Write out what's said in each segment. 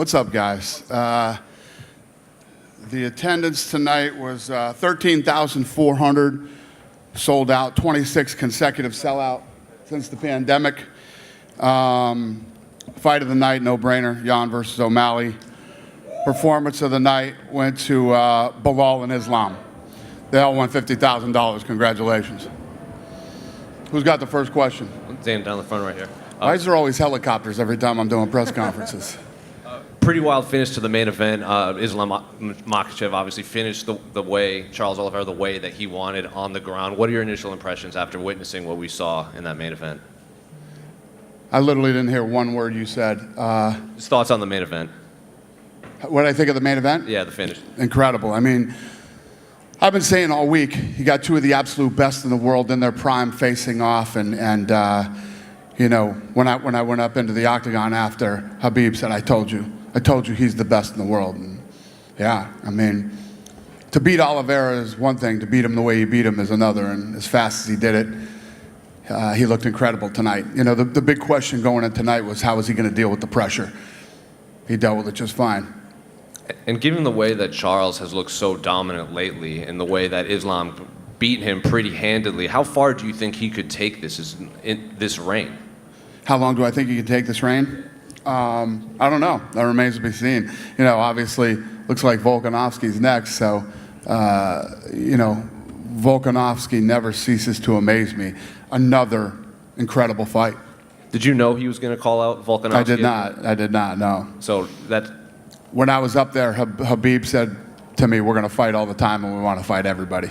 What's up, guys? The attendance tonight was 13,400, sold out, 26 consecutive sellout since the pandemic. Fight of the night, no-brainer, Jan versus O'Malley. Performance of the night went to BRAWL and Islam. They all won $50,000. Congratulations. Who's got the first question? Dan down the front right here. Why is there always helicopters every time I'm doing press conferences? Pretty wild finish to the main event. Islam Makhachev obviously finished the way, Charles Oliveira, the way that he wanted on the ground. What are your initial impressions after witnessing what we saw in that main event? I literally didn't hear one word you said. Just thoughts on the main event. What did I think of the main event? Yeah, the finish. Incredible. I mean, I've been saying all week, you got two of the absolute best in the world in their prime facing off, and you know, when I went up into the octagon after, Khabib said, I told you he's the best in the world. And yeah, I mean, to beat Oliveira is one thing, to beat him the way he beat him is another, and as fast as he did it, he looked incredible tonight. You know, the big question going in tonight was how was he going to deal with the pressure? He dealt with it just fine. And given the way that Charles has looked so dominant lately and the way that Islam beat him pretty handedly, how far do you think he could take this in this reign? How long do I think he could take this reign? I don't know. That remains to be seen. You know, obviously, looks like Volkanovski's next, so, you know, Volkanovski never ceases to amaze me. Another incredible fight. Did you know he was going to call out Volkanovski? I did not, no. So that... When I was up there, Khabib said to me, we're going to fight all the time and we want to fight everybody.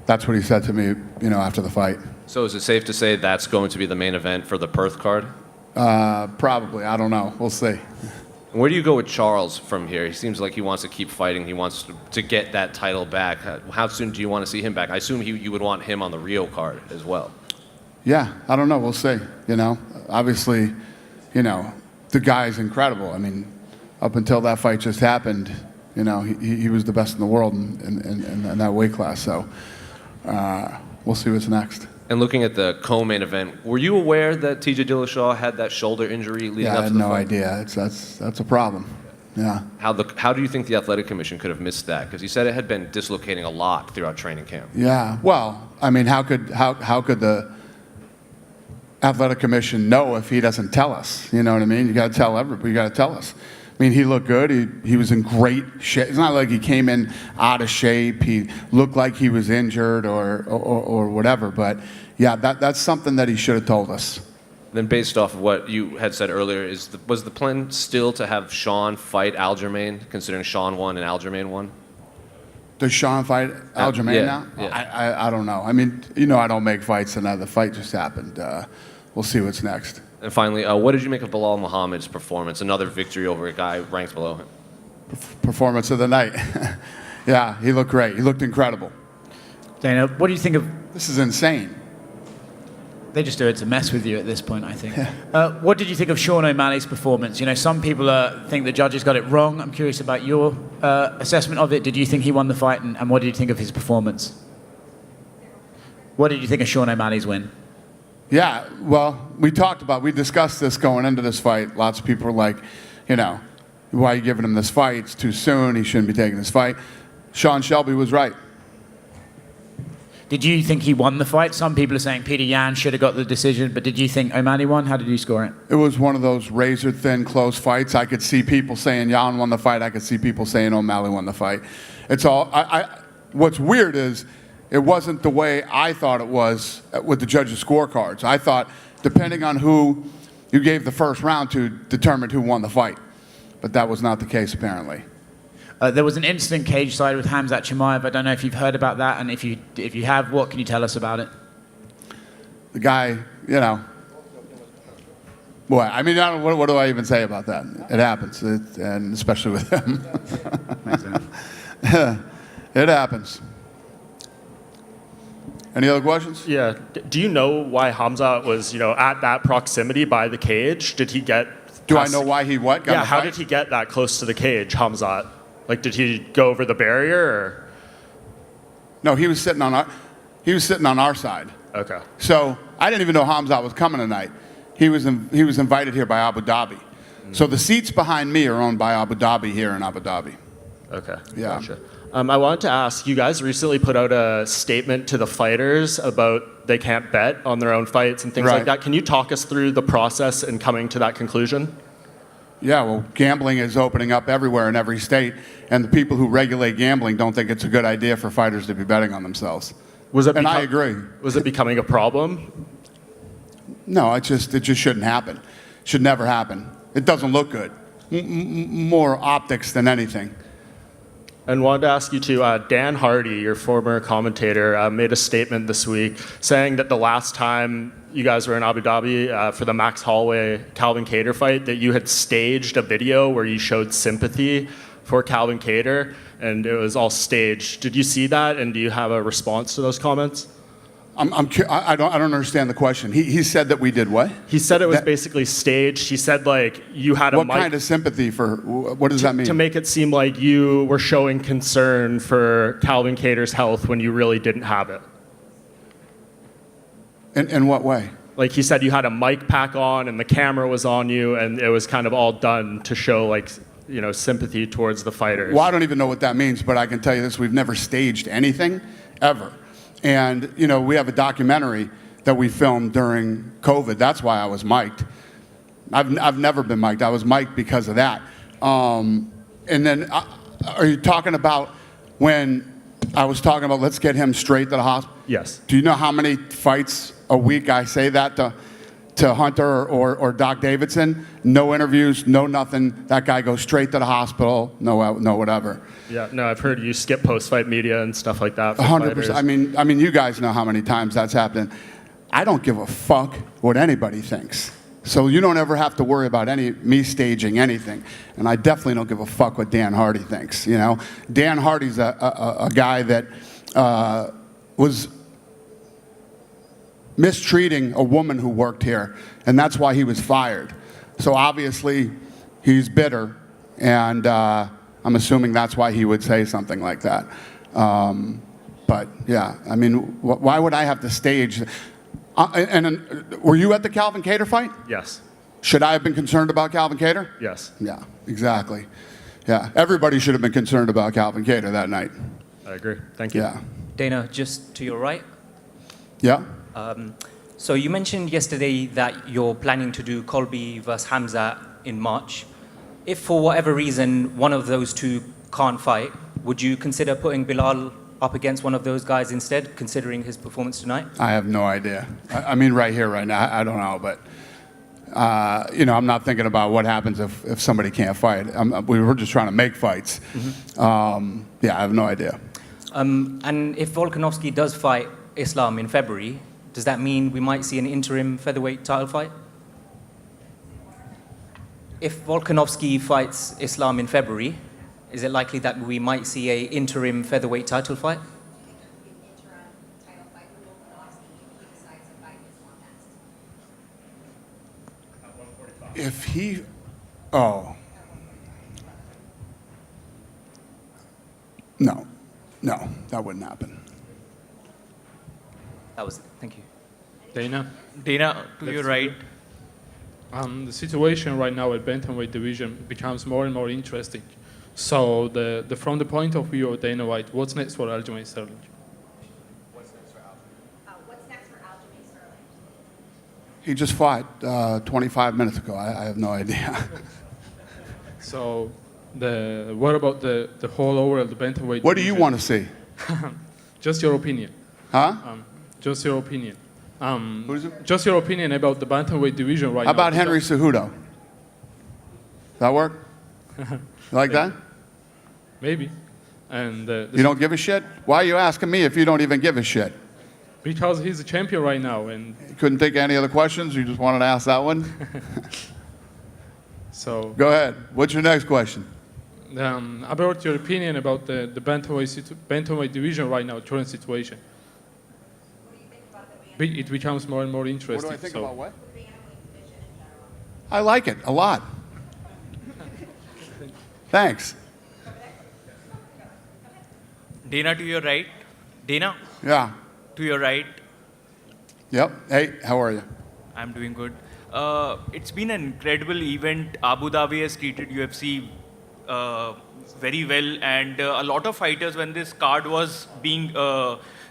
That's what he said to me, you know, after the fight. So is it safe to say that's going to be the main event for the Perth card? Probably. I don't know. We'll see. Where do you go with Charles from here? He seems like he wants to keep fighting. He wants to get that title back. How soon do you want to see him back? I assume you would want him on the Rio card as well. Yeah, I don't know. We'll see. You know, obviously, you know, the guy is incredible. I mean, up until that fight just happened, you know, he was the best in the world in that weight class. So we'll see what's next. And looking at the co-main event, were you aware that TJ Dillashaw had that shoulder injury leading up to the fight? I had no idea. That's a problem. Yeah. How do you think the Athletic Commission could have missed that? Because he said it had been dislocating a lot throughout training camp. Yeah. Well, I mean, how could the Athletic Commission know if he doesn't tell us? You know what I mean? You got to tell everybody. You got to tell us. I mean, he looked good. He was in great shape. It's not like he came in out of shape. He looked like he was injured or whatever. But yeah, that's something that he should have told us. Then based off of what you had said earlier, was the plan still to have Sean fight Aljamain, considering Sean won and Aljamain won? Does Sean fight Aljamain now? Yeah. I don't know. I mean, you know, I don't make fights, and the fight just happened. We'll see what's next. And finally, what did you make of Bilal Muhammad's performance? Another victory over a guy ranked below him. Performance of the night. Yeah, he looked great. He looked incredible. Dana, what do you think of... This is insane. They just do it to mess with you at this point, I think. What did you think of Sean O'Malley's performance? You know, some people think the judges got it wrong. I'm curious about your assessment of it. Did you think he won the fight, and what did you think of his performance? What did you think of Sean O'Malley's win? Yeah, well, we discussed this going into this fight. Lots of people were like, you know, why are you giving him this fight? It's too soon. He shouldn't be taking this fight. Sean Shelby was right. Did you think he won the fight? Some people are saying Peter Yan should have got the decision, but did you think O'Malley won? How did you score it? It was one of those razor-thin, close fights. I could see people saying Yan won the fight. I could see people saying O'Malley won the fight. It's all. What's weird is it wasn't the way I thought it was with the judges' scorecards. I thought, depending on who you gave the first round to, determined who won the fight. But that was not the case, apparently. There was an incident cage side with Khamzat Chimaev. I don't know if you've heard about that, and if you have, what can you tell us about it? The guy, you know, boy, I mean, what do I even say about that? It happens, and especially with him. It happens. Any other questions? Yeah. Do you know why Khamzat was, you know, at that proximity by the cage? Did he get... Do I know why he what? Yeah, how did he get that close to the cage, Khamzat? Like, did he go over the barrier, or? No, he was sitting on our side. Okay. So I didn't even know Khamzat was coming tonight. He was invited here by Abu Dhabi. So the seats behind me are owned by Abu Dhabi here in Abu Dhabi. Okay. Yeah. Gotcha. I wanted to ask, you guys recently put out a statement to the fighters about they can't bet on their own fights and things Right. like that. Can you talk us through the process in coming to that conclusion? Yeah, well, gambling is opening up everywhere in every state, and the people who regulate gambling don't think it's a good idea for fighters to be betting on themselves. And I agree. Was it becoming a problem? No, it just shouldn't happen. Should never happen. It doesn't look good. More optics than anything. And wanted to ask you too, Dan Hardy, your former commentator, made a statement this week saying that the last time you guys were in Abu Dhabi for the Max Holloway-Calvin Kattar fight, that you had staged a video where you showed sympathy for Calvin Kattar, and it was all staged. Did you see that, and do you have a response to those comments? I don't understand the question. He said that we did what? He said it was basically staged. He said like you had a What mic kind of sympathy for? What does that mean? to make it seem like you were showing concern for Calvin Kattar's health when you really didn't have it. In what way? Like he said you had a mic pack on and the camera was on you and it was kind of all done to show like, you know, sympathy towards the fighters. Well, I don't even know what that means, but I can tell you this: we've never staged anything, ever. And you know, we have a documentary that we filmed during COVID. That's why I was mic'd. I've never been mic'd. I was mic'd because of that. And then, are you talking about when I was talking about let's get him straight to the hospital? Yes. Do you know how many fights a week I say that to Hunter or Doc Davidson? No interviews, no nothing. That guy goes straight to the hospital. No whatever. Yeah, no, I've heard you skip post-fight media and stuff like that. 100%. I mean, you guys know how many times that's happened. I don't give a fuck what anybody thinks. So you don't ever have to worry about me staging anything. And I definitely don't give a fuck what Dan Hardy thinks. You know, Dan Hardy's a guy that was mistreating a woman who worked here, and that's why he was fired. So obviously, he's bitter, and I'm assuming that's why he would say something like that. But yeah, I mean, why would I have to stage? Were you at the Calvin Kattar fight? Yes. Should I have been concerned about Calvin Kattar? Yes. Yeah, exactly. Yeah, everybody should have been concerned about Calvin Kattar that night. I agree. Thank you. Yeah. Dana, just to your right. Yeah. So you mentioned yesterday that you're planning to do Colby versus Khamzat in March. If for whatever reason one of those two can't fight, would you consider putting Bilal up against one of those guys instead, considering his performance tonight? I have no idea. I mean, right here, right now, I don't know, but you know, I'm not thinking about what happens if somebody can't fight. We were just trying to make fights. Yeah, I have no idea. And if Volkanovski does fight Islam in February, does that mean we might see an interim featherweight title fight? If Volkanovski fights Islam in February, is it likely that we might see an interim featherweight title fight? If he, oh, no, that wouldn't happen. That was it. Thank you. Dana, To your right. the situation right now at bantamweight division becomes more and more interesting. So from the point of view of Dana White, what's next for Aljamain Sterling? What's next for Aljamain Sterling? He just fought 25 minutes ago. I have no idea. So what about the whole overall the bantamweight? What do you want to see? Just your opinion. Huh? Just your opinion. Who's it? Just your opinion about the bantamweight division right How now. about Henry Cejudo? That work? You like that? Maybe. And You don't give a shit? Why are you asking me if you don't even give a shit? because he's a champion right now, and You couldn't think of any other questions? You just wanted to ask that one? so Go ahead. What's your next question? about your opinion about the bantamweight division right now, current situation. It becomes more and more interesting. What do I think so. about what? I like it a lot. Thanks. Dana, to your right. Dana, Yeah. to your right. Yep. Hey, how are you? I'm doing good. It's been an incredible event. Abu Dhabi has treated UFC very well, and a lot of fighters, when this card was being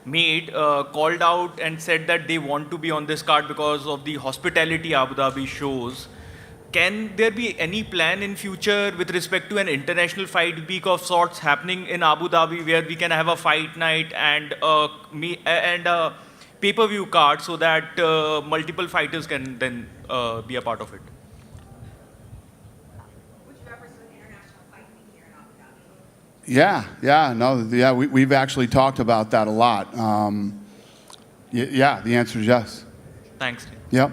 made, called out and said that they want to be on this card because of the hospitality Abu Dhabi shows. Can there be any plan in future with respect to an international fight week of sorts happening in Abu Dhabi, where we can have a fight night and a pay-per-view card, so that multiple fighters can then be a part of it? Would you ever do an international fight week here in Abu Dhabi? We've actually talked about that a lot. Yeah, the answer is yes. Thanks. Yep.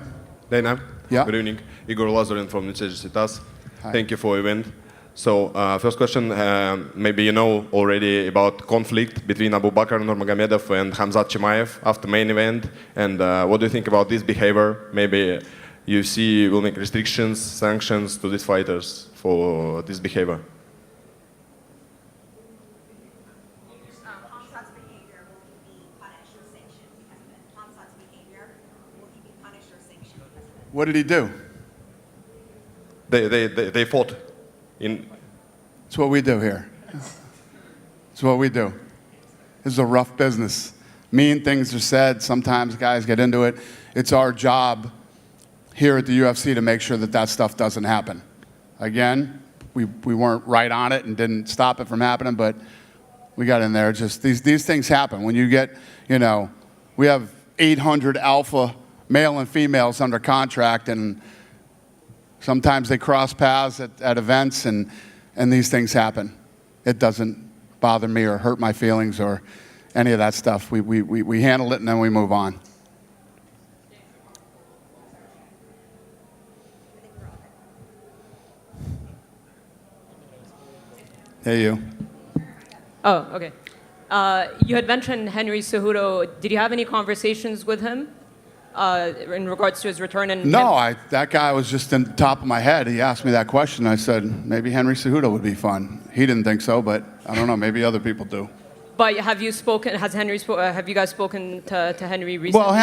Dana? Yeah. Good evening. Igor Lazarin from Citas. Hi. Thank you for the event. So, first question, maybe you know already about conflict between Abu Bakr Nurmagomedov and Khamzat Chimaev after main event. And what do you think about this behavior? Maybe UFC will make restrictions, sanctions to these fighters for this behavior. Khamzat's behavior, will he be punished or sanctioned because of it? Khamzat's behavior, will he be punished or sanctioned because of it? What did he do? They fought in. It's what we do here. It's what we do. This is a rough business. Mean things are said. Sometimes guys get into it. It's our job here at the UFC to make sure that that stuff doesn't happen. Again, we weren't right on it and didn't stop it from happening, but we got in there. Just these things happen. When you get, we have 800 alpha male and females under contract, and sometimes they cross paths at events, and these things happen. It doesn't bother me or hurt my feelings or any of that stuff. We handle it and then we move on. Hey, you. Oh, okay. You had mentioned Henry Cejudo. Did you have any conversations with him in regards to his return? No, that guy was just in the top of my head. He asked me that question. I said, maybe Henry Cejudo would be fun. He didn't think so, but I don't know. Maybe other people do. But have you spoken? Have you guys spoken to Henry recently? Well,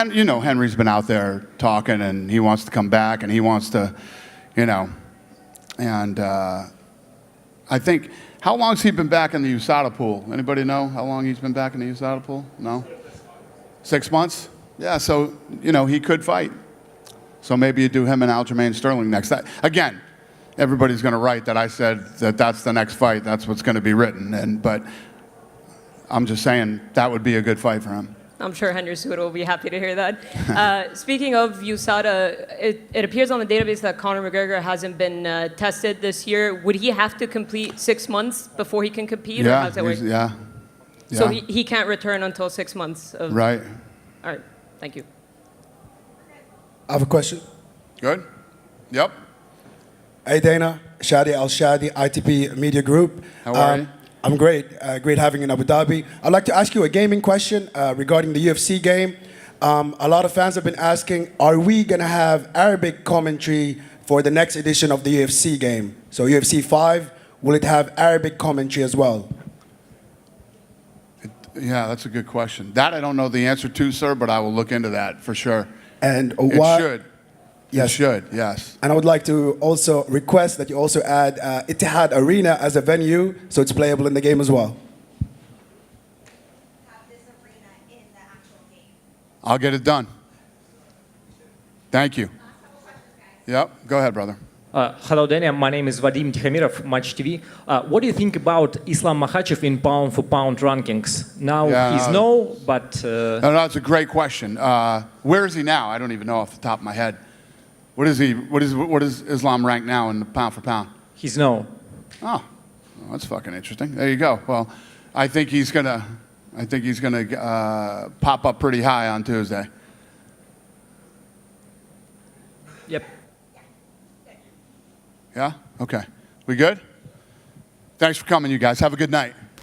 Henry's been out there talking, and he wants to come back, and he wants to, and I think, how long's he been back in the USADA pool? Anybody know how long he's been back in the USADA pool? No? 6 months? Yeah, so, he could fight. So maybe you do him and Aljamain Sterling next. Again, everybody's going to write that I said that that's the next fight. That's what's going to be written. But I'm just saying that would be a good fight for him. I'm sure Henry Cejudo will be happy to hear that. Speaking of USADA, it appears on the database that Conor McGregor hasn't been tested this year. Would he have to complete 6 months before he can compete? Or how does that work? Yeah. So he can't return until 6 months. Right. All right. Thank you. I have a question. Good? Yep. Hey, Dana. Shadi Al-Shadi, ITP Media Group. How are you? I'm great. Great having you in Abu Dhabi. I'd like to ask you a gaming question regarding the UFC game. A lot of fans have been asking, are we going to have Arabic commentary for the next edition of the UFC game? So UFC 5, will it have Arabic commentary as well? Yeah, that's a good question. That I don't know the answer to, sir, but I will look into that for sure. And It should. Yes. It should, yes. And I would like to also request that you also add Etihad Arena as a venue, so it's playable in the game as well. Have this arena in the actual game. I'll get it done. Thank you. Yep, go ahead, brother. Hello, Daniel. My name is Vadim Tikhamirov, Match TV. What do you think about Islam Makhachev in pound-for-pound rankings? Now he's but... No, it's a great question. Where is he now? I don't even know off the top of my head. What is he? What is Islam ranked now in the pound for pound? He's no. Oh, well, that's fucking interesting. There you go. Well, I think he's gonna pop up pretty high on Tuesday. Yep. Yeah? Okay. We good? Thanks for coming, you guys. Have a good night.